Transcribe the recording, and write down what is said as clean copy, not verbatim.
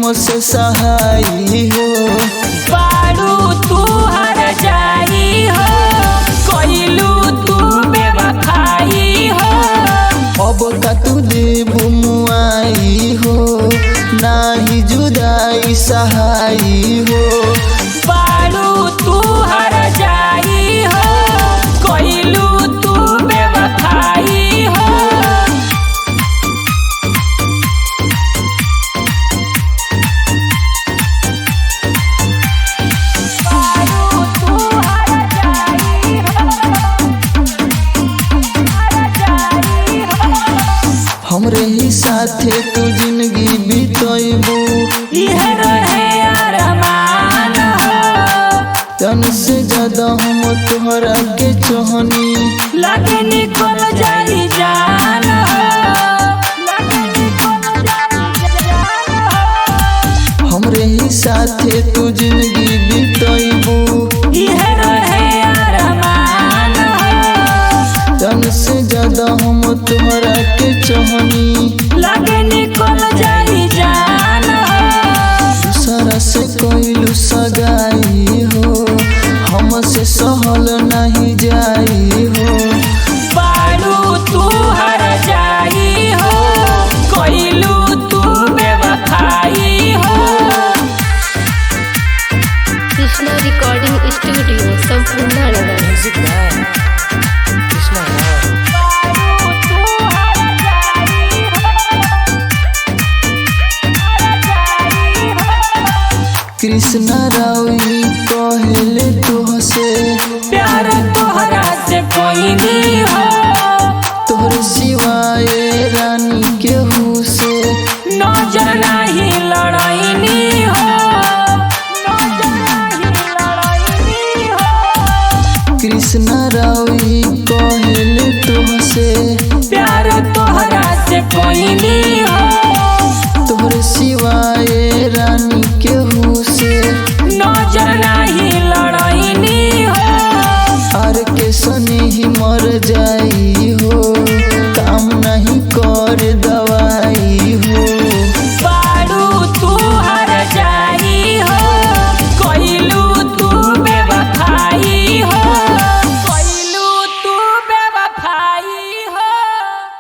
हमसे सहाई हो। बारू तू हर जाई हो, कोइलू तू बेवफाई हो। अब का तू देबू मुआई हो, नाही जुदाई सहाई हो। बारू तू हर जाई हो, कोइलू तू बेवफाई हो। हमरे ही साथे तू जिंदगी बिताइबू, इहे रहे अरमान हो। तन से ज्यादा हम तोहरा के चाहनी, लगे निकल जाई जान हो, लगे निकल जाई जान हो। हमरे ही साथे तू जिंदगी बिताइबू, इहे रहे अरमान हो। तन से ज्यादा हम तोहरा के चाहनी, लगे निकल जाई जान हो। दूसरा से कोइलू सगाई हो, हमसे सहल नहीं जाई हो। बारू तू हर जाई हो, कोइलू तू बेवफाई हो। कृष्णा रिकॉर्डिंग स्टूडियो संपूर्ण नगर। कृष्णा रावी कहले तुहसे, प्यार तोहरा से कोई नहीं हो। तोहरे सिवाय रानी केहू से नजर नहीं लड़ाई हो, नजर नहीं लड़ाई हो। कृष्णा रावी कहले तुहसे, प्यार तोहरा से कोई नहीं हो। तोहरे सिवाय रानी